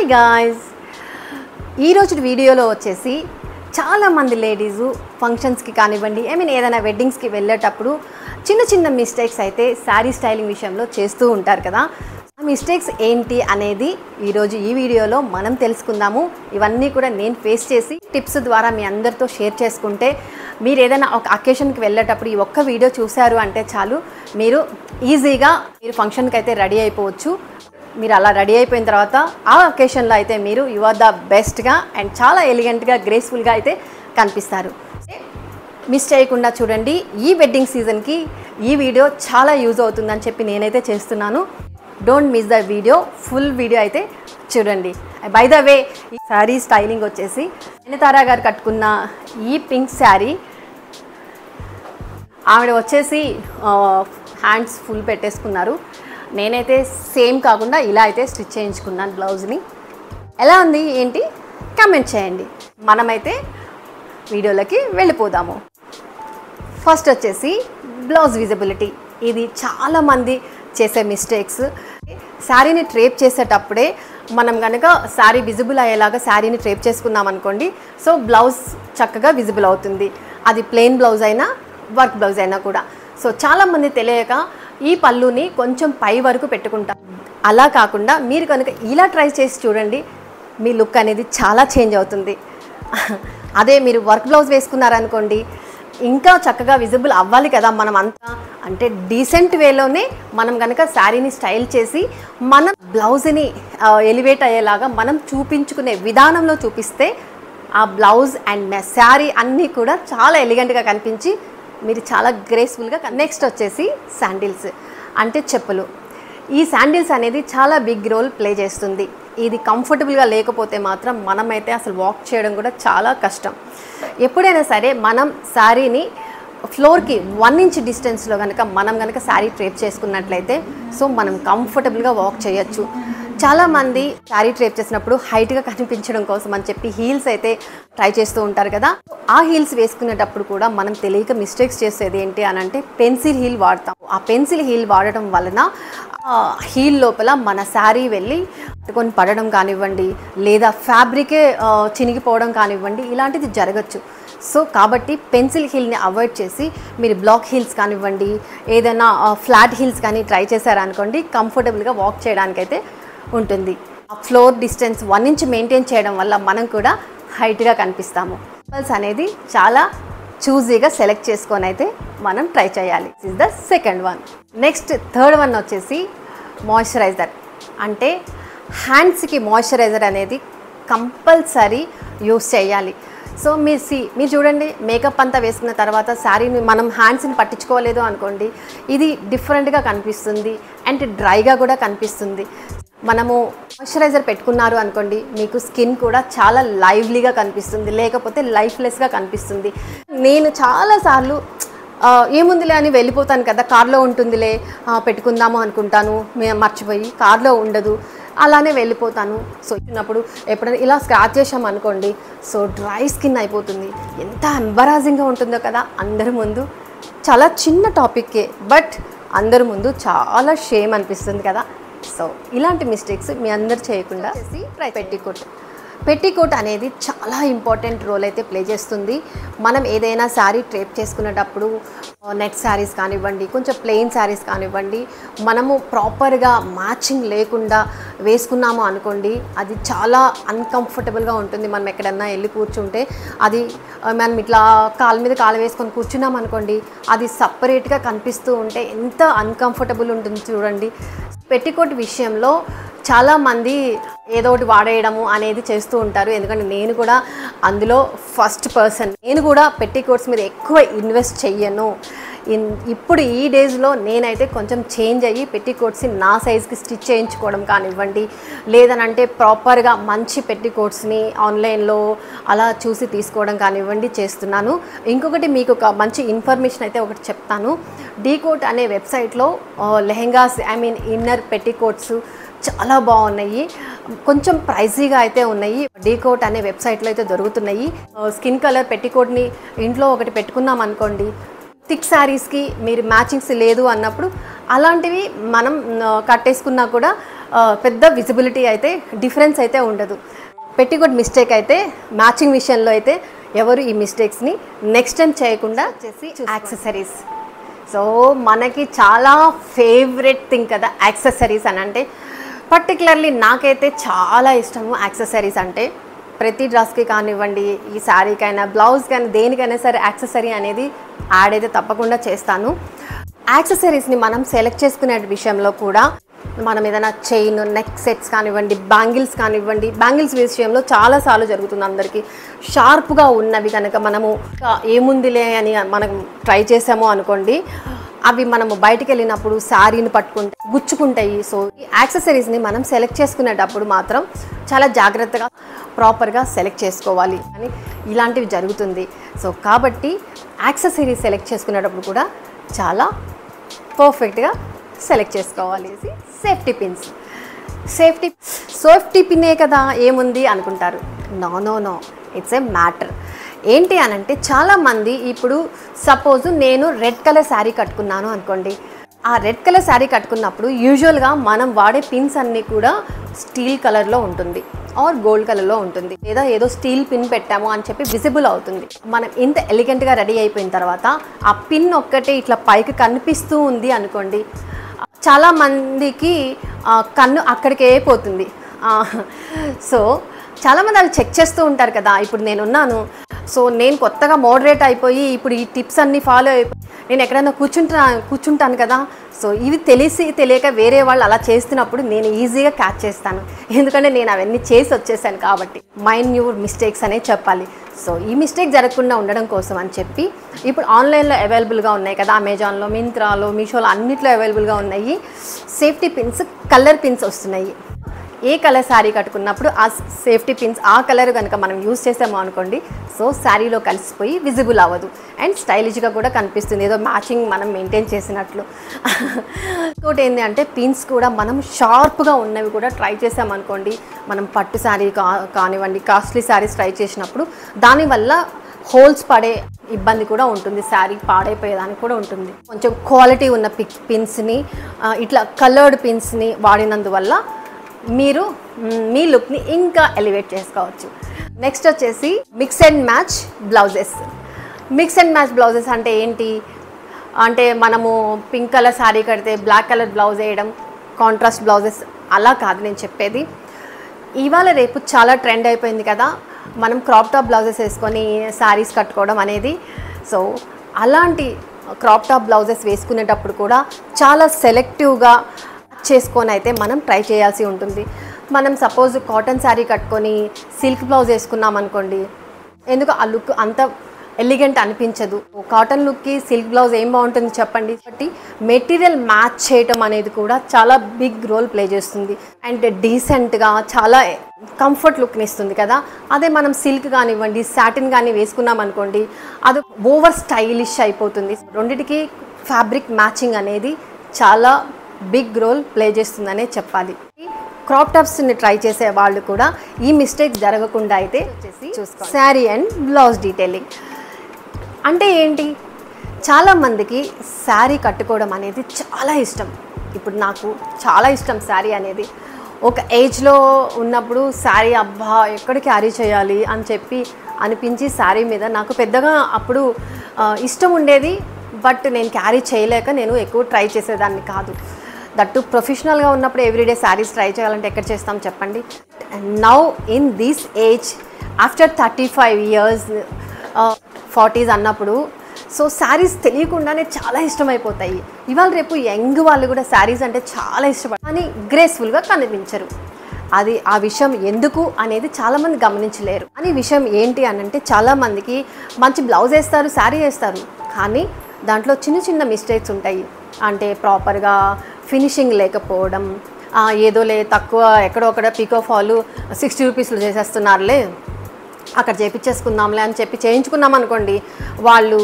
Hi guys, ఈరోజు వీడియోలో వచ్చేసి చాలామంది లేడీసు ఫంక్షన్స్కి కానివ్వండి, ఏదైనా వెడ్డింగ్స్కి వెళ్ళేటప్పుడు చిన్న చిన్న మిస్టేక్స్ అయితే శారీ స్టైలింగ్ విషయంలో చేస్తూ ఉంటారు కదా. ఆ మిస్టేక్స్ ఏంటి అనేది ఈరోజు ఈ వీడియోలో మనం తెలుసుకుందాము. ఇవన్నీ కూడా నేను ఫేస్ చేసి టిప్స్ ద్వారా మీ అందరితో షేర్ చేసుకుంటే మీరు ఏదైనా ఒక అకేషన్కి వెళ్ళేటప్పుడు ఈ ఒక్క వీడియో చూశారు అంటే చాలు, మీరు ఈజీగా ఫంక్షన్కి అయితే రెడీ అయిపోవచ్చు. మీరు అలా రెడీ అయిపోయిన తర్వాత ఆ అకేషన్లో అయితే మీరు యు ఆర్ ద బెస్ట్గా అండ్ చాలా ఎలిగెంట్గా గ్రేస్ఫుల్గా అయితే కనిపిస్తారు. మిస్ చేయకుండా చూడండి. ఈ వెడ్డింగ్ సీజన్కి ఈ వీడియో చాలా యూజ్ అవుతుందని చెప్పి నేనైతే చేస్తున్నాను. Don't miss the video, full video అయితే చూడండి. బై ద వే, ఈ శారీ స్టైలింగ్ వచ్చేసి నయనతార గారు కట్టుకున్న ఈ పింక్ శారీ, ఆవిడ వచ్చేసి హ్యాండ్స్ ఫుల్ పెట్టేసుకున్నారు. నేనైతే సేమ్ కాకుండా ఇలా అయితే స్టిచ్ చేయించుకున్నాను బ్లౌజ్ని. ఎలా ఉంది ఏంటి కామెంట్ చేయండి. మనమైతే వీడియోలోకి వెళ్ళిపోదాము. ఫస్ట్ వచ్చేసి బ్లౌజ్ విజిబిలిటీ. ఇది చాలామంది చేసే మిస్టేక్స్. శారీని ట్రేప్ చేసేటప్పుడే మనం కనుక శారీ విజిబుల్ అయ్యేలాగా శారీని ట్రేప్ చేసుకున్నాం అనుకోండి, సో బ్లౌజ్ చక్కగా విజిబుల్ అవుతుంది. అది ప్లెయిన్ బ్లౌజ్ అయినా వర్క్ బ్లౌజ్ అయినా కూడా. సో చాలామంది తెలియక ఈ పళ్ళుని కొంచెం పై వరకు పెట్టుకుంటారు. అలా కాకుండా మీరు కనుక ఇలా ట్రై చేసి చూడండి, మీ లుక్ అనేది చాలా చేంజ్ అవుతుంది. అదే మీరు వర్క్ బ్లౌజ్ వేసుకున్నారనుకోండి, ఇంకా చక్కగా విజిబుల్ అవ్వాలి కదా. మనం అంతా అంటే డీసెంట్ వేలోనే మనం కనుక శారీని స్టైల్ చేసి మన బ్లౌజ్ని ఎలివేట్ అయ్యేలాగా మనం చూపించుకునే విధానంలో చూపిస్తే ఆ బ్లౌజ్ అండ్ శారీ అన్నీ కూడా చాలా ఎలిగెంట్గా కనిపించి మీరు చాలా గ్రేస్ఫుల్గా. నెక్స్ట్ వచ్చేసి శాండిల్స్ అంటే చెప్పులు. ఈ శాండిల్స్ అనేది చాలా బిగ్ రోల్ ప్లే చేస్తుంది. ఇది కంఫర్టబుల్గా లేకపోతే మాత్రం మనమైతే అసలు వాక్ చేయడం కూడా చాలా కష్టం. ఎప్పుడైనా సరే మనం శారీని ఫ్లోర్కి 1 ఇంచ్ డిస్టెన్స్లో మనం కనుక శారీ ట్రేప్ చేసుకున్నట్లయితే సో మనం కంఫర్టబుల్గా వాక్ చేయొచ్చు. చాలామంది శారీ ట్రేప్ చేసినప్పుడు హైట్గా కనిపించడం కోసం అని చెప్పి హీల్స్ అయితే ట్రై చేస్తూ ఉంటారు కదా. ఆ హీల్స్ వేసుకునేటప్పుడు కూడా మనం తెలియక మిస్టేక్స్ చేసేది ఏంటి అని అంటే పెన్సిల్ హీల్ వాడతాం. ఆ పెన్సిల్ హీల్ వాడటం వలన హీల్ లోపల మన శారీ వెళ్ళి కొన్ని పడడం కానివ్వండి, లేదా ఫ్యాబ్రికే చినిగిపోవడం కానివ్వండి, ఇలాంటిది జరగచ్చు. సో కాబట్టి పెన్సిల్ హీల్ని అవాయిడ్ చేసి మీరు బ్లాక్ హీల్స్ కానివ్వండి, ఏదైనా ఫ్లాట్ హీల్స్ కానీ ట్రై చేశారనుకోండి, కంఫర్టబుల్గా వాక్ చేయడానికైతే ఉంటుంది. ఫ్లోర్ డిస్టెన్స్ 1 ఇంచ్ మెయింటైన్ చేయడం వల్ల మనం కూడా హైట్గా కనిపిస్తాము. చెప్పుల్స్ అనేది చాలా చూజీగా సెలెక్ట్ చేసుకొని అయితే మనం ట్రై చేయాలి. This is the second one. Next third one వచ్చేసి మాయిశ్చరైజర్. అంటే హ్యాండ్స్కి మాయిశ్చరైజర్ అనేది కంపల్సరీ యూస్ చేయాలి. సో మీరు చూడండి, మేకప్ అంతా వేసుకున్న తర్వాత శారీని మనం హ్యాండ్స్ని పట్టించుకోలేదు అనుకోండి, ఇది డిఫరెంట్గా కనిపిస్తుంది అండ్ డ్రైగా కూడా కనిపిస్తుంది. మనము మాయిశ్చరైజర్ పెట్టుకున్నారు అనుకోండి, మీకు స్కిన్ కూడా చాలా లైవ్లీగా కనిపిస్తుంది, లేకపోతే లైఫ్లెస్గా కనిపిస్తుంది. నేను చాలాసార్లు ఏముందిలే అని వెళ్ళిపోతాను కదా, కార్లో ఉంటుందిలే పెట్టుకుందాము అనుకుంటాను, మర్చిపోయి కార్లో ఉండదు, అలానే వెళ్ళిపోతాను. సో ఇచ్చినప్పుడు ఎప్పుడైనా ఇలా స్క్రాచ్ చేసాం అనుకోండి, సో డ్రై స్కిన్ అయిపోతుంది. ఎంత ఎంబరాజింగ్గా ఉంటుందో కదా. అందరి ముందు చాలా చిన్న టాపిక్కే, బట్ అందరి ముందు చాలా షేమ్ అనిపిస్తుంది కదా. సో ఇలాంటి మిస్టేక్స్ మీ అందరు చేయకుండా పెట్టికోట్ అనేది చాలా ఇంపార్టెంట్ రోల్ అయితే ప్లే చేస్తుంది. మనం ఏదైనా శారీ ట్రేప్ చేసుకునేటప్పుడు నెట్ శారీస్ కానివ్వండి, కొంచెం ప్లెయిన్ శారీస్ కానివ్వండి, మనము ప్రాపర్గా మ్యాచింగ్ లేకుండా వేసుకున్నాము అనుకోండి, అది చాలా అన్కంఫర్టబుల్గా ఉంటుంది. మనం ఎక్కడన్నా వెళ్ళి కూర్చుంటే అది మనం ఇట్లా కాలు మీద కాలు వేసుకొని కూర్చున్నాం అనుకోండి, అది సపరేట్గా కనిపిస్తూ ఉంటే ఎంత అన్కంఫర్టబుల్ ఉంటుంది చూడండి. పెట్టికోట్ విషయంలో చాలామంది ఏదో ఒకటి వాడేయడము అనేది చేస్తూ ఉంటారు. ఎందుకంటే నేను కూడా అందులో ఫస్ట్ పర్సన్. నేను కూడా పెట్టికోట్స్ మీద ఎక్కువ ఇన్వెస్ట్ చెయ్యను. ఇప్పుడు ఈ డేస్లో నేనైతే కొంచెం చేంజ్ అయ్యి పెట్టికోట్స్ని నా సైజ్కి స్టిచ్ చేయించుకోవడం కానివ్వండి, లేదనంటే ప్రాపర్గా మంచి పెట్టికోట్స్ని ఆన్లైన్లో అలా చూసి తీసుకోవడం కానివ్వండి చేస్తున్నాను. ఇంకొకటి మీకు ఒక మంచి ఇన్ఫర్మేషన్ అయితే ఒకటి చెప్తాను. డీకోట్ అనే వెబ్సైట్లో లెహెంగాస్ ఇన్నర్ పెట్టికోట్స్ చాలా బాగున్నాయి. కొంచెం ప్రైజీగా అయితే ఉన్నాయి. డీకోట్ అనే వెబ్సైట్లో అయితే దొరుకుతున్నాయి. స్కిన్ కలర్ పెట్టికోట్ని ఇంట్లో ఒకటి పెట్టుకున్నాం అనుకోండి, థిక్ శారీస్కి మీరు మ్యాచింగ్స్ లేదు అన్నప్పుడు అలాంటివి మనం కట్టేసుకున్నా కూడా పెద్ద విజిబిలిటీ అయితే డిఫరెన్స్ అయితే ఉండదు. పెట్టికోట్ మిస్టేక్ అయితే మ్యాచింగ్ విషయంలో అయితే ఎవరు ఈ మిస్టేక్స్ని నెక్స్ట్ టైం చేయకుండా వచ్చేసి యాక్సెసరీస్. సో మనకి చాలా ఫేవరెట్ థింగ్ కదా యాక్సెసరీస్ అని అంటే. పర్టికులర్లీ నాకైతే చాలా ఇష్టము యాక్సెసరీస్ అంటే. ప్రతి డ్రెస్కి కానివ్వండి, ఈ శారీకైనా బ్లౌజ్కైనా దేనికైనా సరే యాక్సెసరీ అనేది యాడ్ అయితే తప్పకుండా చేస్తాను. యాక్సెసరీస్ని మనం సెలెక్ట్ చేసుకునే విషయంలో కూడా మనం ఏదైనా చైన్, నెక్ సెట్స్ కానివ్వండి, బ్యాంగిల్స్ కానివ్వండి, బ్యాంగిల్స్ విషయంలో చాలాసార్లు జరుగుతుంది అందరికీ. షార్ప్గా ఉన్నవి కనుక మనము ఏముందిలే అని మనం ట్రై చేసామో అనుకోండి, అవి మనము బయటికి వెళ్ళినప్పుడు శారీని పట్టుకుంటే గుచ్చుకుంటాయి. సో ఈ యాక్సెసరీస్ని మనం సెలెక్ట్ చేసుకునేటప్పుడు మాత్రం చాలా జాగ్రత్తగా ప్రాపర్గా సెలెక్ట్ చేసుకోవాలి అని ఇలాంటివి జరుగుతుంది. సో కాబట్టి యాక్సెసరీస్ సెలెక్ట్ చేసుకునేటప్పుడు కూడా చాలా పర్ఫెక్ట్గా సెలెక్ట్ చేసుకోవాలి. సేఫ్టీ పిన్స్, సేఫ్టీ పిన్నే కదా ఏముంది అనుకుంటారు. No, it's a matter. ఏంటి అని అంటే చాలామంది ఇప్పుడు సపోజ్ నేను రెడ్ కలర్ శారీ కట్టుకున్నాను అనుకోండి. ఆ రెడ్ కలర్ శారీ కట్టుకున్నప్పుడు యూజువల్గా మనం వాడే పిన్స్ అన్నీ కూడా స్టీల్ కలర్లో ఉంటుంది ఆర్ గోల్డ్ కలర్లో ఉంటుంది, లేదా ఏదో స్టీల్ పిన్ పెట్టాము అని చెప్పి విజిబుల్ అవుతుంది. మనం ఇంత ఎలిగెంట్గా రెడీ అయిపోయిన తర్వాత ఆ పిన్ ఒక్కటే ఇట్లా పైకి కనిపిస్తూ ఉంది అనుకోండి, చాలామందికి కన్ను అక్కడికే పోతుంది. సో చాలామంది అవి చెక్ చేస్తూ ఉంటారు కదా. ఇప్పుడు నేనున్నాను, సో నేను కొత్తగా మోడరేట్ అయిపోయి ఇప్పుడు ఈ టిప్స్ అన్నీ ఫాలో అయిపోయి నేను ఎక్కడైనా కూర్చుంటాను కదా. సో ఇవి తెలియక వేరే వాళ్ళు అలా చేస్తున్నప్పుడు నేను ఈజీగా క్యాచ్ చేస్తాను, ఎందుకంటే నేను అవన్నీ చేసి వచ్చేసాను కాబట్టి. మైన్యూర్ మిస్టేక్స్ అనే చెప్పాలి. సో ఈ మిస్టేక్ జరగకుండా ఉండడం కోసం అని చెప్పి ఇప్పుడు ఆన్లైన్లో అవైలబుల్గా ఉన్నాయి కదా, అమెజాన్లో, మింత్రాలో, మీషోలో అన్నిట్లో అవైలబుల్గా ఉన్నాయి సేఫ్టీ పిన్స్. కలర్ పిన్స్ వస్తున్నాయి. ఏ కలర్ శారీ కట్టుకున్నప్పుడు ఆ సేఫ్టీ పిన్స్ ఆ కలర్ కనుక మనం యూజ్ చేసామో అనుకోండి, సో శారీలో కలిసిపోయి విజిబుల్ అవ్వదు అండ్ స్టైలిష్గా కూడా కనిపిస్తుంది, ఏదో మ్యాచింగ్ మనం మెయింటైన్ చేసినట్లు. ఇంకోటి ఏంటి అంటే పిన్స్ కూడా మనం షార్ప్గా ఉన్నవి కూడా ట్రై చేసామనుకోండి, మనం పట్టు శారీ కానివ్వండి, కాస్ట్లీ శారీస్ ట్రై చేసినప్పుడు దానివల్ల హోల్స్ పడే ఇబ్బంది కూడా ఉంటుంది, శారీ పాడైపోయేదానికి కూడా ఉంటుంది. కొంచెం క్వాలిటీ ఉన్న పిన్స్ని ఇట్లా కలర్డ్ పిన్స్ని వాడినందువల్ల మీరు మీ లుక్ని ఇంకా ఎలివేట్ చేసుకోవచ్చు. నెక్స్ట్ వచ్చేసి mix and match blouses. Mix and match blouses అంటే ఏంటి అంటే, మనము పింక్ కలర్ శారీ కడితే బ్లాక్ కలర్ బ్లౌజ్ వేయడం, కాంట్రాస్ట్ బ్లౌజెస్ అలా కాదు నేను చెప్పేది. ఇవాళ రేపు చాలా ట్రెండ్ అయిపోయింది కదా మనం క్రాప్ టాప్ బ్లౌజెస్ వేసుకొని శారీస్ కట్టుకోవడం అనేది. సో అలాంటి క్రాప్ టాప్ బ్లౌజెస్ వేసుకునేటప్పుడు కూడా చాలా సెలెక్టివ్గా చేసుకొని అయితే మనం ట్రై చేయాల్సి ఉంటుంది. మనం సపోజ్ కాటన్ శారీ కట్టుకొని సిల్క్ బ్లౌజ్ వేసుకున్నాం అనుకోండి, ఎందుకు ఆ లుక్ అంత ఎలిగెంట్ అనిపించదు. కాటన్ లుక్కి సిల్క్ బ్లౌజ్ ఏం బాగుంటుంది చెప్పండి. కాబట్టి మెటీరియల్ మ్యాచ్ చేయటం అనేది కూడా చాలా బిగ్ రోల్ ప్లే చేస్తుంది అండ్ డీసెంట్గా చాలా కంఫర్ట్ లుక్ని ఇస్తుంది కదా. అదే మనం సిల్క్ కానివ్వండి, సాటిన్ కానీ వేసుకున్నాం అనుకోండి, అది ఓవర్ స్టైలిష్ అయిపోతుంది. రెండిటికి ఫ్యాబ్రిక్ మ్యాచింగ్ అనేది చాలా బిగ్ రోల్ ప్లే చేస్తుందనే చెప్పాలి. క్రాప్ టాప్స్ని ట్రై చేసే వాళ్ళు కూడా ఈ మిస్టేక్ జరగకుండా అయితే చూసుకోవాలి. శారీ అండ్ బ్లౌజ్ డీటెయిలింగ్ అంటే ఏంటి, చాలామందికి శారీ కట్టుకోవడం అనేది చాలా ఇష్టం. ఇప్పుడు నాకు చాలా ఇష్టం శారీ అనేది. ఒక ఏజ్లో ఉన్నప్పుడు శారీ అబ్బా ఎక్కడ క్యారీ చేయాలి అని చెప్పి అనిపించి శారీ మీద నాకు పెద్దగా అప్పుడు ఇష్టం ఉండేది. బట్ నేను క్యారీ చేయలేక నేను ఎక్కువ ట్రై చేసేదాన్ని కాదు. దట్టు ప్రొఫెషనల్గా ఉన్నప్పుడు ఎవ్రీడే శారీస్ ట్రై చేయాలంటే ఎక్కడ చేస్తాం చెప్పండి. Now in this age after 35 years 40s అన్నప్పుడు సో శారీస్ తెలియకుండానే చాలా ఇష్టమైపోతాయి. ఇవాళ రేపు యంగ్ వాళ్ళు కూడా శారీస్ అంటే చాలా ఇష్టపడతారు, కానీ గ్రేస్ఫుల్గా కనిపించరు. అది ఆ విషయం ఎందుకు అనేది చాలామంది గమనించలేరు. అని విషయం ఏంటి అని అంటే, చాలామందికి మంచి బ్లౌజ్ వేస్తారు, శారీ వేస్తారు, కానీ దాంట్లో చిన్న చిన్న మిస్టేక్స్ ఉంటాయి. అంటే ప్రాపర్గా ఫినిషింగ్ లేకపోవడం, ఏదోలే తక్కువ ఎక్కడో అక్కడ పికో ఫాలు 60 రూపీస్లో చేసేస్తున్నారులే అక్కడ చేయించేసుకుందాంలే అని చెప్పి చేయించుకున్నాం అనుకోండి, వాళ్ళు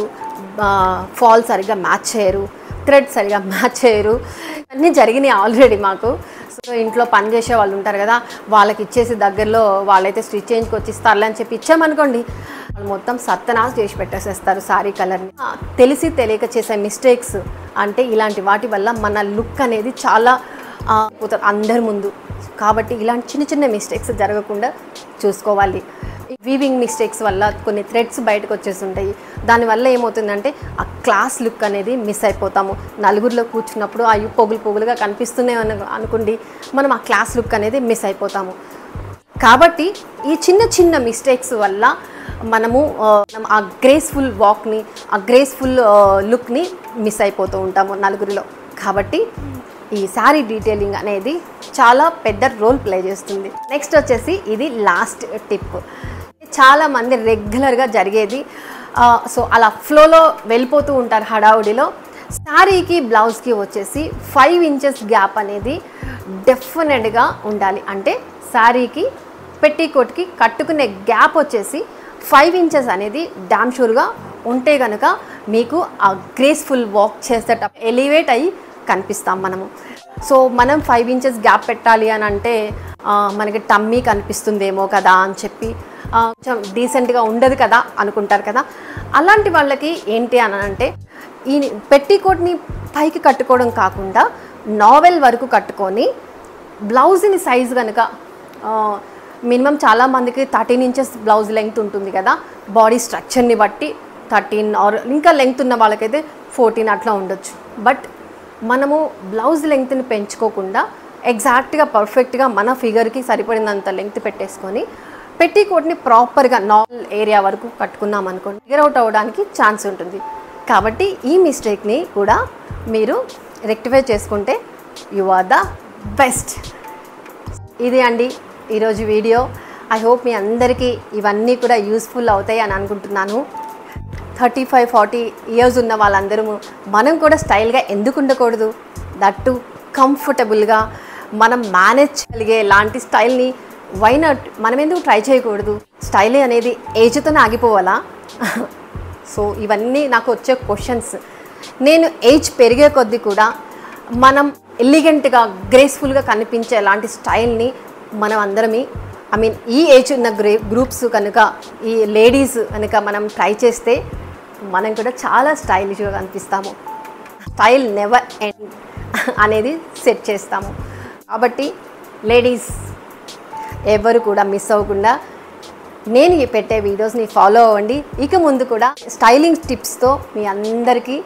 ఫాల్ సరిగ్గా మ్యాచ్ చేయరు, థ్రెడ్ సరిగ్గా మ్యాచ్ చేయరు. అన్నీ జరిగినాయి ఆల్రెడీ మాకు. సో ఇంట్లో పని చేసే వాళ్ళు ఉంటారు కదా, వాళ్ళకి ఇచ్చేసి దగ్గరలో వాళ్ళైతే స్టిచ్ చేయించుకొచ్చి ఇస్తారులే అని చెప్పి ఇచ్చామనుకోండి, వాళ్ళు మొత్తం సత్తనాలు చేసి పెట్టేసేస్తారు శారీ కలర్ని. తెలిసి తెలియక చేసే మిస్టేక్స్ అంటే ఇలాంటి వాటి వల్ల మన లుక్ అనేది చాలా అందరి ముందు కాబట్టి ఇలాంటి చిన్న చిన్న మిస్టేక్స్ జరగకుండా చూసుకోవాలి. వీవింగ్ మిస్టేక్స్ వల్ల కొన్ని థ్రెడ్స్ బయటకు వచ్చేస్తుంటాయి. దానివల్ల ఏమవుతుందంటే ఆ క్లాస్ లుక్ అనేది మిస్ అయిపోతాము. నలుగురిలో కూర్చున్నప్పుడు అవి పొగులుగా కనిపిస్తున్నాయి అనుకోండి, మనం ఆ క్లాస్ లుక్ అనేది మిస్ అయిపోతాము. కాబట్టి ఈ చిన్న చిన్న మిస్టేక్స్ వల్ల మనము ఆ గ్రేస్ఫుల్ వాక్ని, ఆ గ్రేస్ఫుల్ లుక్ని మిస్ అయిపోతూ ఉంటాము నలుగురిలో. కాబట్టి ఈ శారీ డీటెయిలింగ్ అనేది చాలా పెద్ద రోల్ ప్లే చేస్తుంది. నెక్స్ట్ వచ్చేసి ఇది లాస్ట్ టిప్. చాలామంది రెగ్యులర్గా జరిగేది, సో అలా ఫ్లోలో వెళ్ళిపోతూ ఉంటారు హడావుడిలో. శారీకి బ్లౌజ్కి వచ్చేసి 5 ఇంచెస్ గ్యాప్ అనేది డెఫినెట్గా ఉండాలి. అంటే శారీకి పెట్టికోట్కి కట్టుకునే గ్యాప్ వచ్చేసి 5 ఇంచెస్ అనేది డామ్ షూర్గా ఉంటే కనుక మీకు ఆ గ్రేస్ఫుల్ వాక్ చేసేటప్పుడు ఎలివేట్ అయ్యి కనిపిస్తాం మనము. సో మనం 5 ఇంచెస్ గ్యాప్ పెట్టాలి అని అంటే మనకి టమ్మీ కనిపిస్తుందేమో కదా అని చెప్పి కొంచెం డీసెంట్గా ఉండదు కదా అనుకుంటారు కదా. అలాంటి వాళ్ళకి ఏంటి అని అంటే ఈ పెట్టికోట్ని పైకి కట్టుకోవడం కాకుండా నావెల్ వరకు కట్టుకొని బ్లౌజ్ని సైజు కనుక మినిమం చాలామందికి 13 ఇంచెస్ బ్లౌజ్ లెంగ్త్ ఉంటుంది కదా, బాడీ స్ట్రక్చర్ని బట్టి 13 ఆర్ ఇంకా లెంగ్త్ ఉన్న వాళ్ళకైతే 14 అట్లా ఉండొచ్చు. బట్ మనము బ్లౌజ్ లెంగ్త్ని పెంచుకోకుండా ఎగ్జాక్ట్గా పర్ఫెక్ట్గా మన ఫిగర్కి సరిపడినంత లెంగ్త్ పెట్టేసుకొని పెట్టికోట్ని ప్రాపర్గా నార్మల్ ఏరియా వరకు కట్టుకున్నాం అనుకోండి, ఫిగర్ అవుట్ అవ్వడానికి ఛాన్స్ ఉంటుంది. కాబట్టి ఈ మిస్టేక్ని కూడా మీరు రెక్టిఫై చేసుకుంటే యు ఆర్ ద బెస్ట్. ఇది అండి ఈరోజు వీడియో. ఐ హోప్ మీ అందరికీ ఇవన్నీ కూడా యూస్ఫుల్ అవుతాయి అని అనుకుంటున్నాను. 35-40 ఇయర్స్ ఉన్న వాళ్ళందరూ మనం కూడా స్టైల్గా ఎందుకు ఉండకూడదు, దట్టు కంఫర్టబుల్గా మనం మేనేజ్ చేయగలిగే లాంటి స్టైల్ని వై నాట్ మనం ఎందుకు ట్రై చేయకూడదు? స్టైల్ అనేది ఏజ్తోనే ఆగిపోవాలా? సో ఇవన్నీ నాకు వచ్చే క్వశ్చన్స్. నేను ఏజ్ పెరిగే కొద్దీ కూడా మనం ఎలిగెంట్గా గ్రేస్ఫుల్గా కనిపించే లాంటి స్టైల్ని మనం అందరమీ ఈ ఏజ్ ఉన్న గ్రూప్స్ కనుక, ఈ లేడీస్ కనుక మనం ట్రై చేస్తే మనం కూడా చాలా స్టైలిష్గా కనిపిస్తాము. స్టైల్ నెవర్ ఎండ్ అనేది సెట్ చేస్తాము. కాబట్టి లేడీస్ ఎవరు కూడా మిస్ అవ్వకుండా నేను పెట్టే వీడియోస్ని ఫాలో అవ్వండి. ఇక ముందు కూడా స్టైలింగ్ టిప్స్తో మీ అందరికీ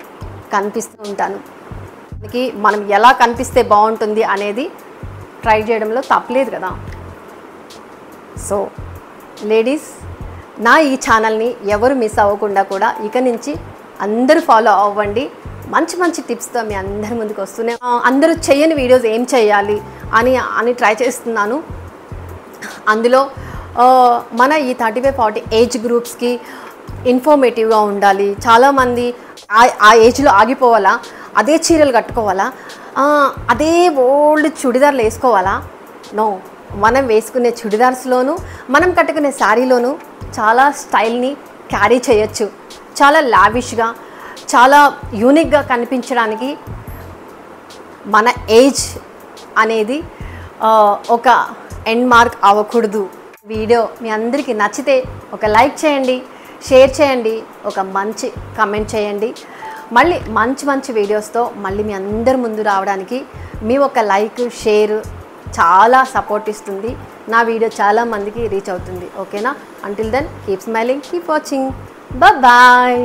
కనిపిస్తూ ఉంటాను. మనం ఎలా కనిపిస్తే బాగుంటుంది అనేది ట్రై చేయడంలో తప్పలేదు కదా. సో లేడీస్, నా ఈ ఛానల్ని ఎవరు మిస్ అవ్వకుండా కూడా ఇక నుంచి అందరూ ఫాలో అవ్వండి. మంచి మంచి టిప్స్తో మీ అందరి ముందుకు వస్తూనే, అందరూ చేయని వీడియోస్ ఏం చేయాలి అని ట్రై చేస్తున్నాను. అందులో మన ఈ 35-40 ఏజ్ గ్రూప్స్కి ఇన్ఫర్మేటివ్గా ఉండాలి. చాలామంది ఆ ఏజ్లో ఆగిపోవాలా, అదే చీరలు కట్టుకోవాలా, అదే ఓల్డ్ చుడిదార్లు వేసుకోవాలా? నో, మనం వేసుకునే చుడిదార్స్లోనూ మనం కట్టుకునే శారీలోనూ చాలా స్టైల్ని క్యారీ చేయొచ్చు. చాలా లావిష్గా, చాలా యూనిక్గా కనిపించడానికి మన ఏజ్ అనేది ఒక ఎండ్ మార్క్ అవ్వకూడదు. వీడియో మీ అందరికీ నచ్చితే ఒక లైక్ చేయండి, షేర్ చేయండి, ఒక మంచి కమెంట్ చేయండి. మళ్ళీ మంచి మంచి వీడియోస్తో మళ్ళీ మీ అందరి ముందు రావడానికి మీ ఒక లైక్, షేర్ చాలా సపోర్ట్ ఇస్తుంది. నా వీడియో చాలా మందికి రీచ్ అవుతుంది. ఓకేనా? Until then keep smiling, keep watching, bye.